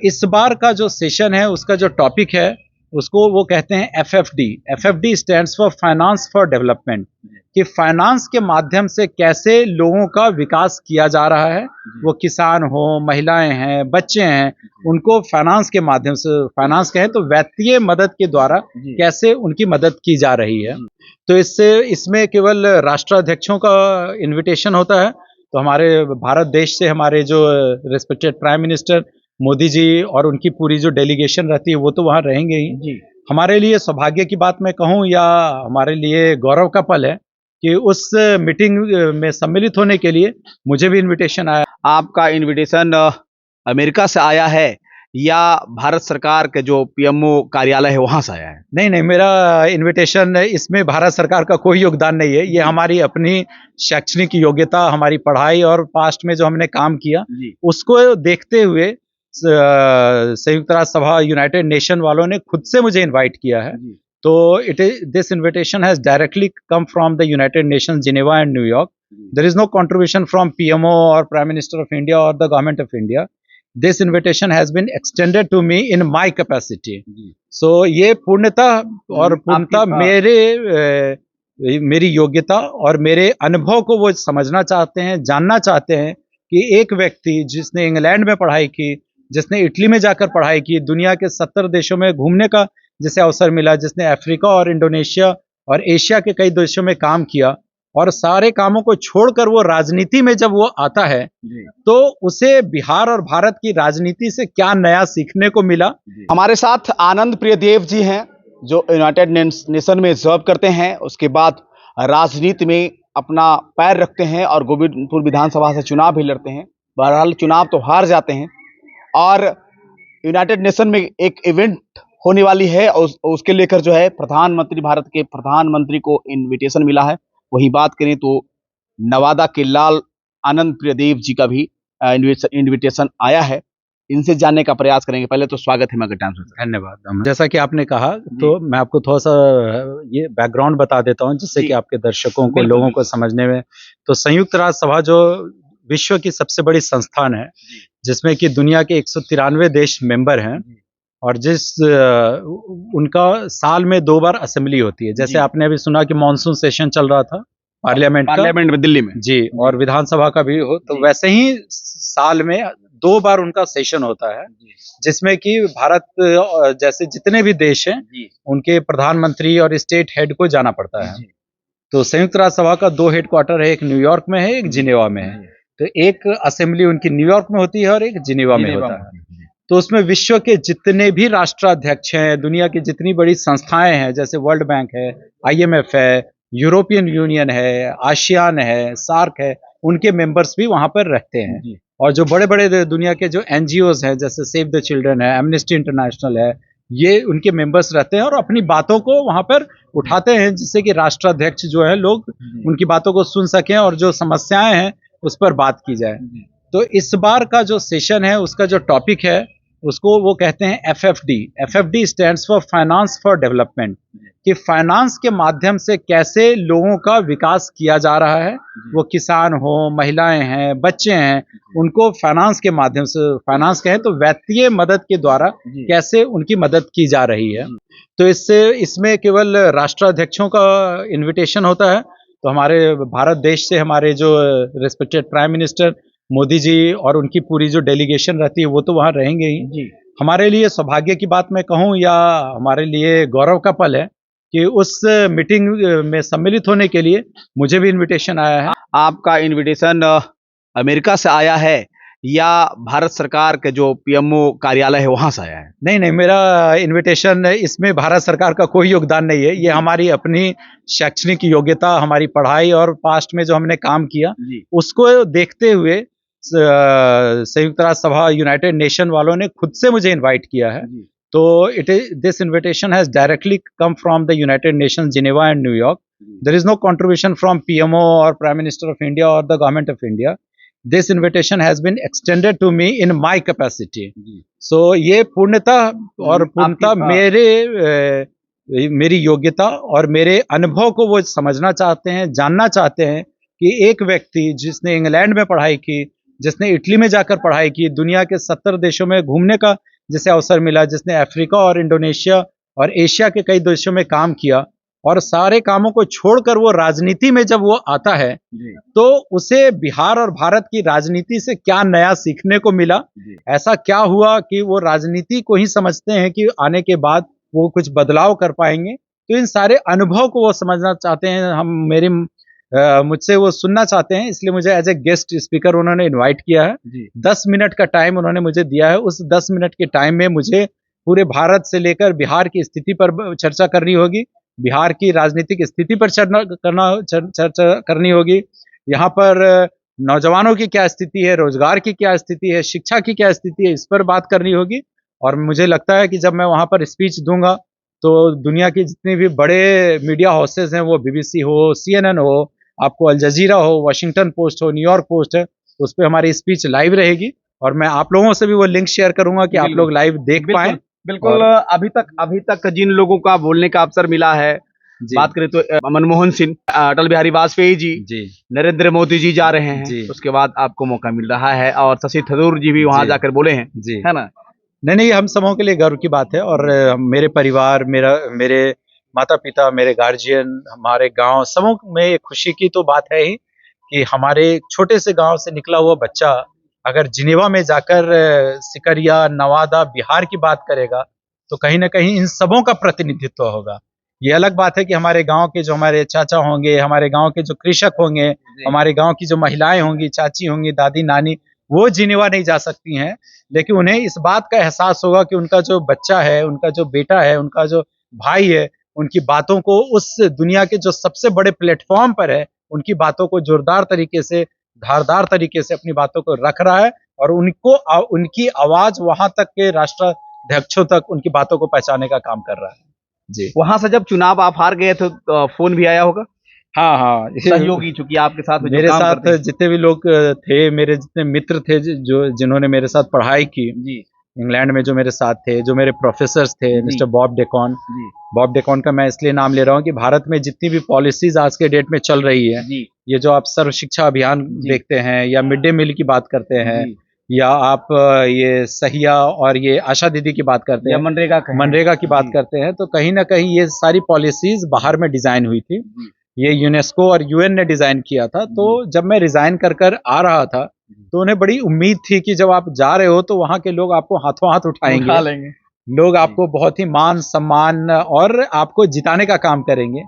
इस बार का जो सेशन है उसका जो टॉपिक है उसको वो कहते हैं FFD. FFD stands for finance for development, कि फाइनेंस के माध्यम से कैसे लोगों का विकास किया जा रहा है। वो किसान हो, महिलाएं हैं, बच्चे हैं, उनको फाइनेंस के माध्यम से, फाइनेंस कहें तो वित्तीय मदद के द्वारा कैसे उनकी मदद की जा रही है। तो इसमें केवल राष्ट्राध्यक्षों का इनविटेशन होता है। तो हमारे भारत देश से हमारे जो respected prime minister Modi ji और उनकी पूरी जो डेलीगेशन रहती है वो तो वहाँ रहेंगे ही जी। हमारे लिए सौभाग्य की बात मैं कहूँ या हमारे लिए गौरव का पल है कि उस मीटिंग में सम्मिलित होने के लिए मुझे भी इनविटेशन आया। आपका इनविटेशन अमेरिका से आया है या भारत सरकार के जो पीएमओ कार्यालय है वहां से आया है? नहीं, मेरा इनविटेशन, इसमें भारत सरकार का कोई योगदान नहीं है। ये हमारी अपनी शैक्षणिक योग्यता, हमारी पढ़ाई और पास्ट में जो हमने काम किया उसको देखते हुए संयुक्त राष्ट्र सभा यूनाइटेड नेशन वालों ने खुद से मुझे इनवाइट किया है। तो this invitation has directly come from the United Nations Geneva and New York. There is no contribution from PMO और प्राइम मिनिस्टर ऑफ इंडिया और the government of India. This invitation has been extended to me in my capacity. So ये पूर्णतः मेरी योग्यता और मेरे अनुभव को वो समझना चाहते हैं, जानना चाहते हैं कि एक व्यक्ति जिसने इंग्लैंड में पढ़ाई की, जिसने इटली में जाकर पढ़ाई की, दुनिया के 70 देशों में घूमने का जिसे अवसर मिला, जिसने अफ्रीका और इंडोनेशिया और एशिया के कई देशों में काम किया और सारे कामों को छोड़कर वो राजनीति में जब वो आता है तो उसे बिहार और भारत की राजनीति से क्या नया सीखने को मिला। हमारे साथ आनंद प्रियदेव जी हैं जो यूनाइटेड नेशन में जॉब करते हैं, उसके बाद राजनीति में अपना पैर रखते हैं और गोविंदपुर विधानसभा से चुनाव भी लड़ते हैं। बहरहाल चुनाव तो हार जाते हैं और यूनाइटेड नेशन में एक इवेंट होने वाली है और उसके लेकर जो है प्रधानमंत्री, भारत के प्रधानमंत्री को इनविटेशन मिला है। वही बात करें तो नवादा के लाल आनंद प्रियदेव जी का भी इनविटेशन आया है। इनसे जानने का प्रयास करेंगे। पहले तो स्वागत है मगध टाइम्स में। धन्यवाद। जैसा कि आपने कहा तो मैं आपको थोड़ा सा ये बैकग्राउंड बता देता हूँ जिससे कि आपके दर्शकों को, लोगों को समझने में। तो संयुक्त राष्ट्र सभा जो विश्व की सबसे बड़ी संस्थान है जिसमें कि दुनिया के 193 देश मेंबर हैं और उनका साल में 2 बार असेंबली होती है। जैसे आपने अभी सुना कि मॉनसून सेशन चल रहा था पार्लियामेंट में दिल्ली में जी, और विधानसभा का भी हो, तो वैसे ही साल में 2 बार उनका सेशन होता है जिसमें कि भारत जैसे जितने भी देश हैं उनके प्रधानमंत्री और स्टेट हेड को जाना पड़ता है। तो संयुक्त राष्ट्र सभा का 2 हेडक्वार्टर है, एक न्यूयॉर्क में है, एक जिनेवा में है। तो एक असेंबली उनकी न्यूयॉर्क में होती है और एक जिनेवा में होता है। तो उसमें विश्व के जितने भी राष्ट्राध्यक्ष हैं, दुनिया की जितनी बड़ी संस्थाएं हैं, जैसे वर्ल्ड बैंक है, आईएमएफ है, यूरोपियन यूनियन है, आसियान है, सार्क है, उनके मेंबर्स भी वहां पर रहते हैं। और जो बड़े बड़े दुनिया के जो एनजीओज हैं, जैसे सेव द चिल्ड्रन है, एमनेस्टी इंटरनेशनल है, ये उनके मेंबर्स रहते हैं और अपनी बातों को वहां पर उठाते हैं जिससे कि राष्ट्राध्यक्ष जो है लोग उनकी बातों को सुन सकें और जो समस्याएं हैं उस पर बात की जाए। तो इस बार का जो सेशन है उसका जो टॉपिक है उसको वो कहते हैं FFD. FFD stands for finance for development, कि फाइनेंस के माध्यम से कैसे लोगों का विकास किया जा रहा है। वो किसान हो, महिलाएं हैं, बच्चे हैं, उनको फाइनेंस के माध्यम से, फाइनेंस कहें तो वित्तीय मदद के द्वारा कैसे उनकी मदद की जा रही है। तो इसमें केवल राष्ट्राध्यक्षों का इन्विटेशन होता है। तो हमारे भारत देश से हमारे जो respected prime minister Modi ji और उनकी पूरी जो डेलीगेशन रहती है वो तो वहाँ रहेंगे ही। हमारे लिए सौभाग्य की बात मैं कहूँ या हमारे लिए गौरव का पल है कि उस मीटिंग में सम्मिलित होने के लिए मुझे भी इनविटेशन आया है। आपका इनविटेशन अमेरिका से आया है या भारत सरकार के जो पीएमओ कार्यालय है वहां से आया है? नहीं, मेरा इनविटेशन, इसमें भारत सरकार का कोई योगदान नहीं है। ये हमारी अपनी शैक्षणिक योग्यता, हमारी पढ़ाई और पास्ट में जो हमने काम किया उसको देखते हुए संयुक्त राष्ट्र सभा यूनाइटेड नेशन वालों ने खुद से मुझे इनवाइट किया है। तो this invitation has directly come from the United Nations Geneva and New York. There is no contribution from PMO और प्राइम मिनिस्टर ऑफ इंडिया और the government of India. This invitation has been extended to me in my capacity. So ये पूर्णतः मेरी योग्यता और मेरे अनुभव को वो समझना चाहते हैं, जानना चाहते हैं कि एक व्यक्ति जिसने इंग्लैंड में पढ़ाई की, जिसने इटली में जाकर पढ़ाई की, दुनिया के 70 देशों में घूमने का जिसे अवसर मिला, जिसने अफ्रीका और इंडोनेशिया और एशिया के कई देशों में काम किया, और सारे कामों को छोड़कर वो राजनीति में जब वो आता है तो उसे बिहार और भारत की राजनीति से क्या नया सीखने को मिला, ऐसा क्या हुआ कि वो राजनीति को ही समझते हैं कि आने के बाद वो कुछ बदलाव कर पाएंगे। तो इन सारे अनुभव को वो समझना चाहते हैं, मुझसे वो सुनना चाहते हैं, इसलिए मुझे एज ए गेस्ट स्पीकर उन्होंने इनवाइट किया है। 10 मिनट का टाइम उन्होंने मुझे दिया है। उस 10 मिनट के टाइम में मुझे पूरे भारत से लेकर बिहार की स्थिति पर चर्चा करनी होगी, बिहार की राजनीतिक स्थिति पर चर्चा करनी होगी, यहाँ पर नौजवानों की क्या स्थिति है, रोजगार की क्या स्थिति है, शिक्षा की क्या स्थिति है, इस पर बात करनी होगी। और मुझे लगता है कि जब मैं वहाँ पर स्पीच दूंगा तो दुनिया की जितने भी बड़े मीडिया हाउसेज हैं, वो BBC हो, CNN हो, आपको अल जजीरा हो, वाशिंगटन पोस्ट हो, न्यूयॉर्क पोस्ट है, उस पर हमारी स्पीच लाइव रहेगी और मैं आप लोगों से भी वो लिंक शेयर करूंगा कि आप लोग लाइव देख पाएं। बिल्कुल। अभी तक जिन लोगों का बोलने का अवसर मिला है, बात करें तो मनमोहन सिंह, अटल बिहारी वाजपेयी जी, नरेंद्र मोदी जी जा रहे हैं, उसके बाद आपको मौका मिल रहा है और शशि थरूर जी भी वहां जाकर बोले हैं, है ना? नहीं, हम सबों के लिए गर्व की बात है। और मेरे परिवार, मेरे माता पिता, मेरे गार्जियन, हमारे गांव, सबों में खुशी की तो बात है ही कि हमारे छोटे से गांव से निकला हुआ बच्चा अगर जिनेवा में जाकर सिकरिया, नवादा, बिहार की बात करेगा तो कहीं ना कहीं इन सबों का प्रतिनिधित्व होगा। ये अलग बात है कि हमारे गांव के जो हमारे चाचा होंगे, हमारे गांव के जो कृषक होंगे, हमारे गांव की जो महिलाएं होंगी, चाची होंगी, दादी नानी, वो जिनेवा नहीं जा सकती हैं, लेकिन उन्हें इस बात का एहसास होगा कि उनका जो बच्चा है, उनका जो बेटा है, उनका जो भाई है, उनकी बातों को उस दुनिया के जो सबसे बड़े प्लेटफॉर्म पर है, उनकी बातों को जोरदार तरीके से, धारदार तरीके से अपनी बातों को रख रहा है और उनकी आवाज वहां तक के राष्ट्राध्यक्षों तक उनकी बातों को पहुंचाने का काम कर रहा है। जी, वहां से जब चुनाव आप हार गए तो फोन भी आया होगा? हाँ, सहयोगी, चूंकि आपके साथ मेरे साथ जितने भी लोग थे, मेरे जितने मित्र थे, जिन्होंने मेरे साथ पढ़ाई की इंग्लैंड में, जो मेरे साथ थे, जो मेरे प्रोफेसर्स थे, मिस्टर बॉब डेकॉन का मैं इसलिए नाम ले रहा हूँ कि भारत में जितनी भी पॉलिसीज आज के डेट में चल रही है, ये जो आप सर्व शिक्षा अभियान देखते हैं या मिड डे मील की बात करते हैं, या आप ये सहिया और ये आशा दीदी की बात करते हैं, मनरेगा की बात करते हैं, तो कहीं ना कहीं ये सारी पॉलिसीज बाहर में डिजाइन हुई थी। ये यूनेस्को और UN ने डिजाइन किया था। तो जब मैं रिजाइन कर आ रहा था तो उन्हें बड़ी उम्मीद थी कि जब आप जा रहे हो तो वहां के लोग आपको हाथों हाथ उठाएंगे, लोग आपको बहुत ही मान सम्मान और आपको जिताने का काम करेंगे।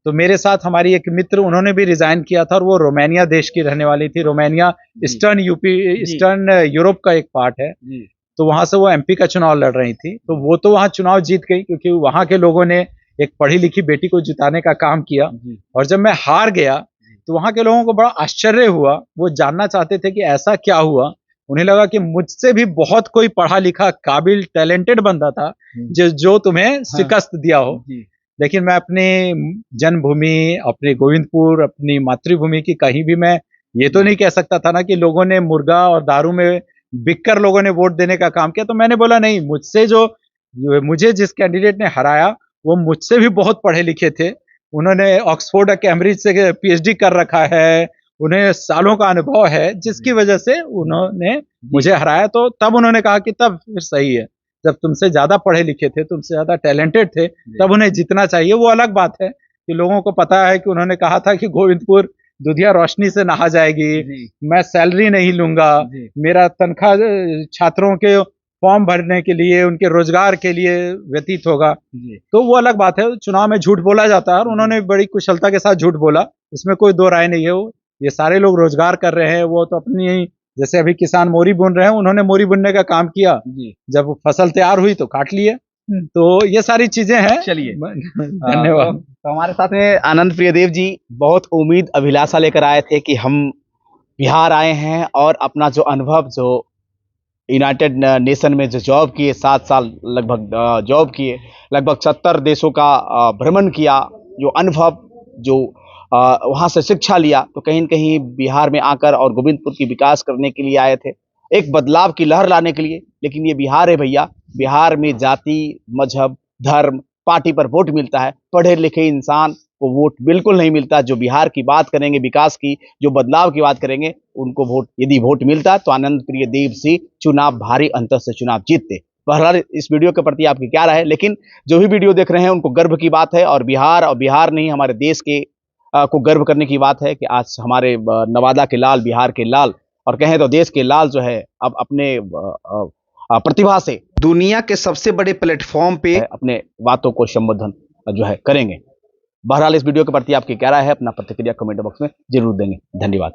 तो मेरे साथ हमारी एक मित्र, उन्होंने भी रिजाइन किया था और वो रोमानिया देश की रहने वाली थी। रोमानिया ईस्टर्न यूरोप का एक पार्ट है, तो वहां से वो MP का चुनाव लड़ रही थी। तो वो तो वहां चुनाव जीत गई क्योंकि वहां के लोगों ने एक पढ़ी लिखी बेटी को जिताने का काम किया। और जब मैं हार गया तो वहां के लोगों को बड़ा आश्चर्य हुआ, वो जानना चाहते थे कि ऐसा क्या हुआ। उन्हें लगा कि मुझसे भी बहुत कोई पढ़ा लिखा, काबिल, टैलेंटेड बंदा था जो तुम्हें शिकस्त दिया हो। लेकिन मैं अपनी जन्मभूमि, अपने गोविंदपुर, अपनी मातृभूमि की कहीं भी मैं ये तो नहीं कह सकता था ना कि लोगों ने मुर्गा और दारू में बिककर लोगों ने वोट देने का काम किया। तो मैंने बोला नहीं, मुझे जिस कैंडिडेट ने हराया वो मुझसे भी बहुत पढ़े लिखे थे, उन्होंने ऑक्सफोर्ड और कैम्ब्रिज से PhD कर रखा है, उन्हें सालों का अनुभव है, जिसकी वजह से उन्होंने मुझे हराया। तो तब उन्होंने कहा कि तब फिर सही है, जब तुमसे ज्यादा पढ़े लिखे थे, तुमसे ज्यादा टैलेंटेड थे, तब उन्हें जीतना चाहिए। वो अलग बात है कि लोगों को पता है कि उन्होंने कहा था कि गोविंदपुर दुधिया रोशनी से नहा जाएगी, मैं सैलरी नहीं लूंगा, मेरा तनख्वाह छात्रों के फॉर्म भरने के लिए, उनके रोजगार के लिए व्यतीत होगा। तो वो अलग बात है, चुनाव में झूठ बोला जाता है और उन्होंने बड़ी कुशलता के साथ झूठ बोला, इसमें कोई दो राय नहीं है। ये सारे लोग रोजगार कर रहे हैं, वो तो अपनी, जैसे अभी किसान मोरी बुन रहे हैं, उन्होंने मोरी बुनने का काम किया, जब फसल तैयार हुई तो काट लिए। तो ये सारी चीजें हैं। चलिए, धन्यवाद। तो हमारे साथ में आनंद प्रियदेव जी बहुत उम्मीद अभिलाषा लेकर आए थे कि हम बिहार आए हैं और अपना जो अनुभव, जो यूनाइटेड नेशन में जो जॉब किए, 7 साल लगभग जॉब किए, लगभग 70 देशों का भ्रमण किया, जो अनुभव, जो वहाँ से शिक्षा लिया, तो कहीं न कहीं बिहार में आकर और गोविंदपुर की विकास करने के लिए आए थे, एक बदलाव की लहर लाने के लिए। लेकिन ये बिहार है भैया, बिहार में जाति, मजहब, धर्म, पार्टी पर वोट मिलता है। पढ़े लिखे इंसान को वोट बिल्कुल नहीं मिलता। जो बिहार की बात करेंगे, विकास की, जो बदलाव की बात करेंगे, उनको वोट, यदि वोट मिलता तो आनंद प्रिय देव सिंह चुनाव भारी अंतर से चुनाव जीतते। बहरहाल इस वीडियो के प्रति आपकी क्या राय है, लेकिन जो भी वीडियो देख रहे हैं उनको गर्व की बात है, और बिहार नहीं, हमारे देश के को गर्व करने की बात है कि आज हमारे नवादा के लाल, बिहार के लाल, और कहें तो देश के लाल जो है अब अपने प्रतिभा से दुनिया के सबसे बड़े प्लेटफॉर्म पे अपने बातों को संबोधन जो है करेंगे। बहरहाल इस वीडियो के प्रति आपकी क्या राय है, अपना प्रतिक्रिया कमेंट बॉक्स में जरूर देंगे। धन्यवाद।